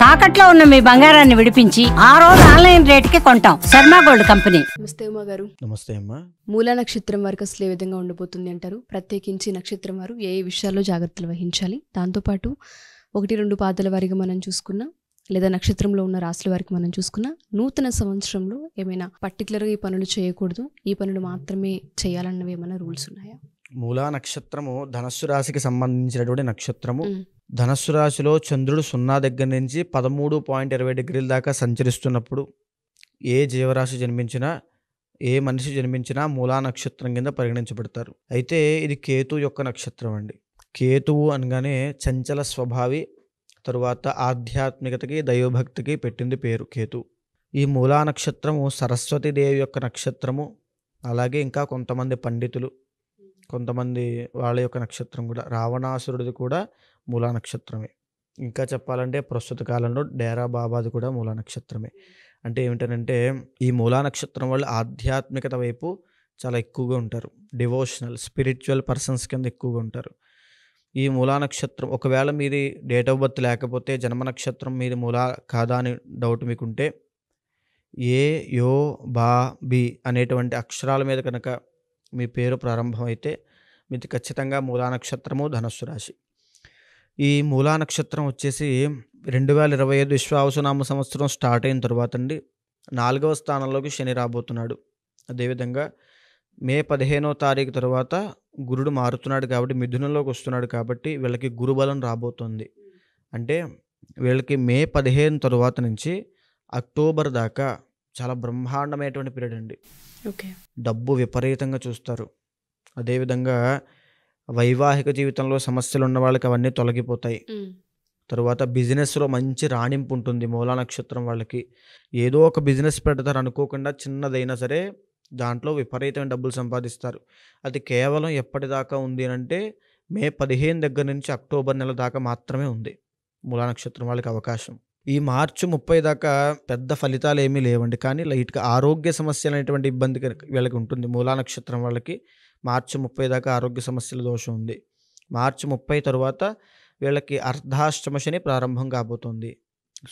తాకట్లో ఉన్న మీ బంగారాన్ని విడిపించి ఆ రోజు ఆన్లైన్ రేటుకి కొంటాం. Sharma gold company. నమస్తే ఉమా గారు. నమస్తే అమ్మా. మూలా నక్షత్రం వారికి అసలు ఏ విధంగా ఉండబోతుంది అంటారు? ప్రత్యేకించి నక్షత్రం వారు ఏ విషయాల్లో జాగ్రత్తలు వహించాలి? దాంతోపాటు 1-2 పాదాల వారిగా మనం చూసుకున్నా లేదా నక్షత్రంలో ఉన్న రాశుల వారికి మనం చూసుకున్నా నూతన సంవత్సరంలో ఏమైనా పర్టికులర్గా ఈ పనులు చేయకూడదు, ఈ పనులు మాత్రమే చేయాలన్నవి ఏమైనా రూల్స్ ఉన్నాయా? మూలా నక్షత్రము ధనస్సు రాశికి సంబంధించినటువంటి నక్షత్రము. ధనస్సు రాశిలో చంద్రుడు 0 దగ్గర నుంచి 13.20 డిగ్రీల దాకా సంచరిస్తున్నప్పుడు ఏ జీవరాశి జన్మించినా ఏ మనిషి జన్మించినా మూలా నక్షత్రం కింద పరిగణించబడతారు. అయితే ఇది కేతు యొక్క నక్షత్రం అండి. కేతువు అనగానే చంచల స్వభావి, తరువాత ఆధ్యాత్మికతకి దైవభక్తికి పెట్టింది పేరు కేతు. ఈ మూలా నక్షత్రము సరస్వతీదేవి యొక్క నక్షత్రము. అలాగే ఇంకా కొంతమంది పండితులు, కొంతమంది వాళ్ళ యొక్క నక్షత్రం కూడా రావణాసురుడిది కూడా మూలా నక్షత్రమే. ఇంకా చెప్పాలంటే ప్రస్తుత కాలంలో డేరా బాబాది కూడా మూలా నక్షత్రమే. అంటే ఏమిటంటే ఈ మూలా నక్షత్రం వాళ్ళు ఆధ్యాత్మికత వైపు చాలా ఎక్కువగా ఉంటారు. డివోషనల్ స్పిరిచువల్ పర్సన్స్ కింద ఎక్కువగా ఉంటారు. ఈ మూలా నక్షత్రం ఒకవేళ మీది డేట్ ఆఫ్ బర్త్ లేకపోతే జన్మ నక్షత్రం మీది మూలా కాదా అని డౌట్ మీకుంటే ఏ యో బా బి అనేటువంటి అక్షరాల మీద కనుక మీ పేరు ప్రారంభం అయితే మీది ఖచ్చితంగా మూలా నక్షత్రము, ధనస్సు రాశి. ఈ మూలా నక్షత్రం వచ్చేసి 2025 విశ్వావసునామ సంవత్సరం స్టార్ట్ అయిన తర్వాత అండి 4వ స్థానంలోకి శని రాబోతున్నాడు. అదేవిధంగా మే 15వ తారీఖు తర్వాత గురుడు మారుతున్నాడు కాబట్టి మిథునంలోకి వస్తున్నాడు కాబట్టి వీళ్ళకి గురుబలం రాబోతుంది. అంటే వీళ్ళకి మే 15 తర్వాత నుంచి అక్టోబర్ దాకా చాలా బ్రహ్మాండమైనటువంటి పీరియడ్ అండి. ఓకే. డబ్బు విపరీతంగా చూస్తారు. అదేవిధంగా వైవాహిక జీవితంలో సమస్యలు ఉన్న వాళ్ళకి అవన్నీ తొలగిపోతాయి. తరువాత బిజినెస్లో మంచి రాణింపు ఉంటుంది. మూలా నక్షత్రం వాళ్ళకి ఏదో ఒక బిజినెస్ పెడతారు అనుకోకుండా, చిన్నదైనా సరే దాంట్లో విపరీతమైన డబ్బులు సంపాదిస్తారు. అది కేవలం ఎప్పటిదాకా ఉంది అంటే మే 15 దగ్గర నుంచి అక్టోబర్ నెల దాకా మాత్రమే ఉంది మూలా నక్షత్రం వాళ్ళకి అవకాశం. ఈ మార్చి 30 దాకా పెద్ద ఫలితాలు ఏమీ లేవండి, కానీ లైట్గా ఆరోగ్య సమస్యలు అనేటువంటి ఇబ్బంది వీళ్ళకి ఉంటుంది. మూలా నక్షత్రం వాళ్ళకి మార్చి 30 దాకా ఆరోగ్య సమస్యల దోషం ఉంది. మార్చి 30 తర్వాత వీళ్ళకి అర్ధాష్టమ శని ప్రారంభం కాబోతుంది.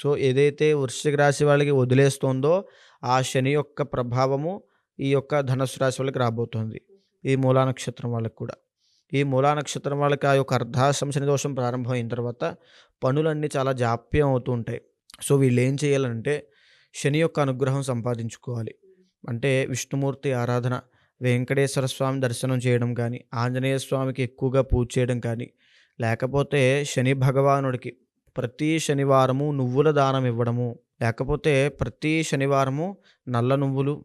సో ఏదైతే వృశ్చిక రాశి వాళ్ళకి వదిలేస్తుందో ఆ శని యొక్క ప్రభావము ఈ యొక్క ధనుస్సు రాశి వాళ్ళకి రాబోతుంది. ఈ మూలా నక్షత్రం వాళ్ళకి కూడా ఈ మూలా నక్షత్రం వాళ్ళకి ఆ యొక్క అర్ధాష్టమ శని దోషం ప్రారంభం అయిన తర్వాత పనులన్నీ చాలా జాప్యం అవుతూ ఉంటాయి. సో వీళ్ళు ఏం చేయాలంటే శని యొక్క అనుగ్రహం సంపాదించుకోవాలి. అంటే విష్ణుమూర్తి ఆరాధన, వెంకటేశ్వర స్వామి దర్శనం చేయడం కానీ, ఆంజనేయ స్వామికి ఎక్కువగా పూజ చేయడం కానీ, లేకపోతే శని భగవానుడికి ప్రతి శనివారము నువ్వుల దానం ఇవ్వడము, లేకపోతే ప్రతి శనివారము నల్ల నువ్వులు,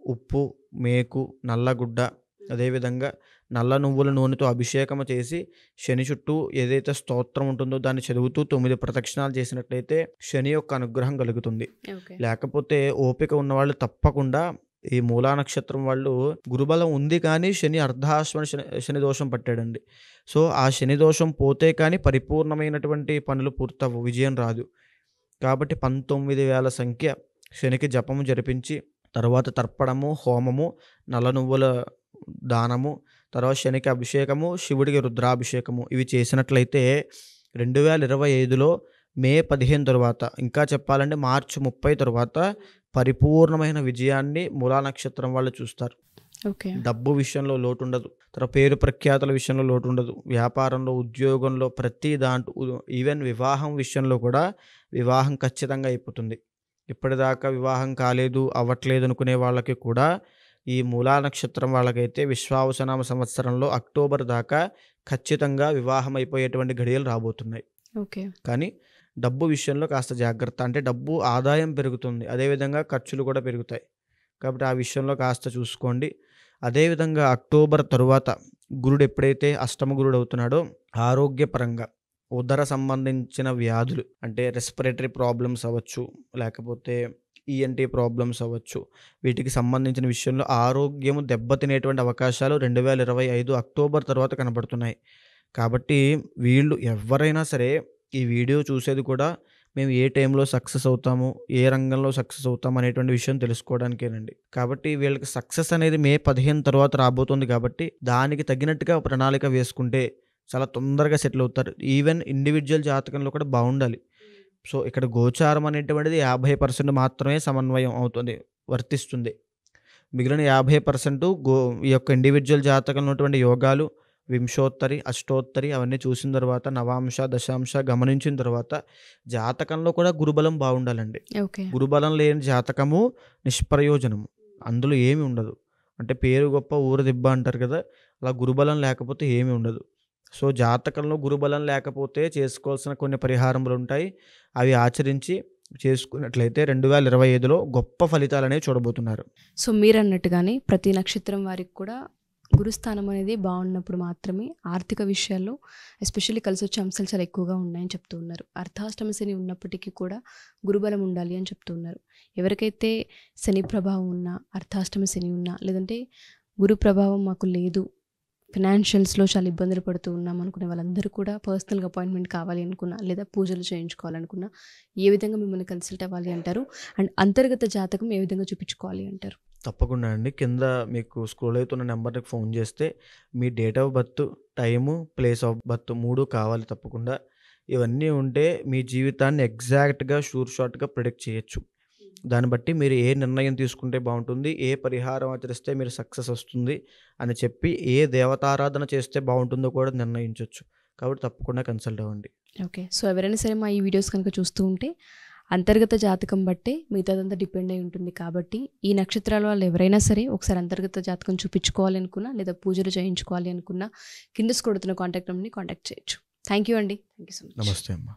ఉప్పు, మేకు, నల్లగుడ్డ, అదేవిధంగా నల్ల నువ్వుల నూనెతో అభిషేకం చేసి శని చుట్టూ ఏదైతే స్తోత్రం ఉంటుందో దాన్ని చదువుతూ 9 ప్రదక్షిణాలు చేసినట్లయితే శని యొక్క అనుగ్రహం కలుగుతుంది. లేకపోతే ఓపిక ఉన్నవాళ్ళు తప్పకుండా ఈ మూలా నక్షత్రం వాళ్ళు గురుబలం ఉంది కానీ శని అర్ధాశ్వన శని దోషం పట్టాడండి. సో ఆ శని దోషం పోతే కానీ పరిపూర్ణమైనటువంటి పనులు పూర్తవు, విజయం రాదు. కాబట్టి 19,000 సంఖ్య శనికి జపము జరిపించి తర్వాత తర్పణము, హోమము, నల్ల నువ్వుల దానము, తర్వాత శనికి అభిషేకము, శివుడికి రుద్రాభిషేకము ఇవి చేసినట్లయితే 2025లో మే 15 తర్వాత, ఇంకా చెప్పాలంటే మార్చి 30 తర్వాత పరిపూర్ణమైన విజయాన్ని మూలా నక్షత్రం వాళ్ళు చూస్తారు. ఓకే. డబ్బు విషయంలో లోటు ఉండదు, తర్వాత పేరు ప్రఖ్యాతల విషయంలో లోటు ఉండదు, వ్యాపారంలో, ఉద్యోగంలో, ప్రతి దాంట్లో, ఈవెన్ వివాహం విషయంలో కూడా వివాహం ఖచ్చితంగా అయిపోతుంది. ఇప్పటిదాకా వివాహం కాలేదు, అవ్వట్లేదు అనుకునే వాళ్ళకి కూడా ఈ మూలా నక్షత్రం వాళ్ళకైతే విశ్వావసునామ సంవత్సరంలో అక్టోబర్ దాకా ఖచ్చితంగా వివాహం అయిపోయేటువంటి ఘడియలు రాబోతున్నాయి. ఓకే. కానీ డబ్బు విషయంలో కాస్త జాగ్రత్త. అంటే డబ్బు ఆదాయం పెరుగుతుంది, అదేవిధంగా ఖర్చులు కూడా పెరుగుతాయి. కాబట్టి ఆ విషయంలో కాస్త చూసుకోండి. అదేవిధంగా అక్టోబర్ తరువాత గురుడు ఎప్పుడైతే అష్టమ గురుడు అవుతున్నాడో ఆరోగ్యపరంగా ఉదర సంబంధించిన వ్యాధులు అంటే రెస్పిరేటరీ ప్రాబ్లమ్స్ అవ్వచ్చు, లేకపోతే ఈఎన్టీ ప్రాబ్లమ్స్ అవ్వచ్చు, వీటికి సంబంధించిన విషయంలో ఆరోగ్యం దెబ్బతినేటువంటి అవకాశాలు 2025 అక్టోబర్ తర్వాత కనబడుతున్నాయి. కాబట్టి వీళ్ళు ఎవరైనా సరే ఈ వీడియో చూసేది కూడా మేము ఏ టైంలో సక్సెస్ అవుతాము, ఏ రంగంలో సక్సెస్ అవుతాము అనేటువంటి విషయం తెలుసుకోవడానికేనండి. కాబట్టి వీళ్ళకి సక్సెస్ అనేది మే 15 తర్వాత రాబోతుంది. కాబట్టి దానికి తగినట్టుగా ప్రణాళిక వేసుకుంటే చాలా తొందరగా సెటిల్ అవుతారు. ఈవెన్ ఇండివిజువల్ జాతకంలో కూడా బాగుండాలి. సో ఇక్కడ గోచారం అనేటువంటిది 50% మాత్రమే సమన్వయం అవుతుంది, వర్తిస్తుంది. మిగిలిన 50% ఈ యొక్క ఇండివిజువల్ జాతకంలో ఉన్నటువంటి యోగాలు, వింశోత్తరి, అష్టోత్తరి అవన్నీ చూసిన తర్వాత నవాంశ, దశాంశ గమనించిన తర్వాత జాతకంలో కూడా గురుబలం బాగుండాలండి. ఓకే. గురుబలం లేని జాతకము నిష్ప్రయోజనము, అందులో ఏమి ఉండదు. అంటే పేరు గొప్ప ఊరు దిబ్బ అంటారు కదా, అలా గురుబలం లేకపోతే ఏమీ ఉండదు. సో జాతకంలో గురుబలం లేకపోతే చేసుకోవాల్సిన కొన్ని పరిహారములు ఉంటాయి, అవి ఆచరించి చేసుకున్నట్లయితే 2025లో గొప్ప ఫలితాలు అనేవి చూడబోతున్నారు. సో మీరు అన్నట్టుగానే ప్రతి నక్షత్రం వారికి కూడా గురుస్థానం అనేది బాగున్నప్పుడు మాత్రమే ఆర్థిక విషయాల్లో ఎస్పెషల్లీ కలిసి వచ్చే అంశాలు చాలా ఎక్కువగా ఉన్నాయని చెప్తూ ఉన్నారు. అర్ధాష్టమ శని ఉన్నప్పటికీ కూడా గురుబలం ఉండాలి అని చెప్తూ ఉన్నారు. ఎవరికైతే శని ప్రభావం ఉన్నా, అర్ధాష్టమ శని ఉన్నా, లేదంటే గురు ప్రభావం మాకు లేదు, ఫినాన్షియల్స్లో చాలా ఇబ్బందులు పడుతూ ఉన్నాం అనుకునే వాళ్ళందరూ కూడా పర్సనల్గా అపాయింట్మెంట్ కావాలి అనుకున్నా, లేదా పూజలు చేయించుకోవాలనుకున్నా ఏ విధంగా మిమ్మల్ని కన్సల్ట్ అవ్వాలి అంటారు? అండ్ అంతర్గత జాతకం ఏ విధంగా చూపించుకోవాలి అంటారు? తప్పకుండా అండి, కింద మీకు స్క్రోల్ అవుతున్న నెంబర్కి ఫోన్ చేస్తే మీ date of birth, time, place of birth 3 కావాలి తప్పకుండా. ఇవన్నీ ఉంటే మీ జీవితాన్ని ఎగ్జాక్ట్గా షూర్ షార్ట్గా ప్రిడిక్ట్ చేయొచ్చు. దాన్ని బట్టి మీరు ఏ నిర్ణయం తీసుకుంటే బాగుంటుంది, ఏ పరిహారం ఆచరిస్తే మీరు సక్సెస్ వస్తుంది అని చెప్పి ఏ దేవతారాధన చేస్తే బాగుంటుందో కూడా నిర్ణయించవచ్చు. కాబట్టి తప్పకుండా కన్సల్ట్ అవ్వండి. ఓకే. సో ఎవరైనా సరే మా ఈ వీడియోస్ కనుక చూస్తూ ఉంటే అంతర్గత జాతకం బట్టే మిగతాదంతా డిపెండ్ అయి ఉంటుంది. కాబట్టి ఈ నక్షత్రాల వాళ్ళు ఎవరైనా సరే ఒకసారి అంతర్గత జాతకం చూపించుకోవాలి అనుకున్నా, లేదా పూజలు చేయించుకోవాలి అనుకున్నా కింద స్క్రోల్ అవుతున్న కాంటాక్ట్ నెంబర్ని కాంటాక్ట్ చేయొచ్చు. థ్యాంక్ యూ అండి. Thank you so much. నమస్తే అమ్మా.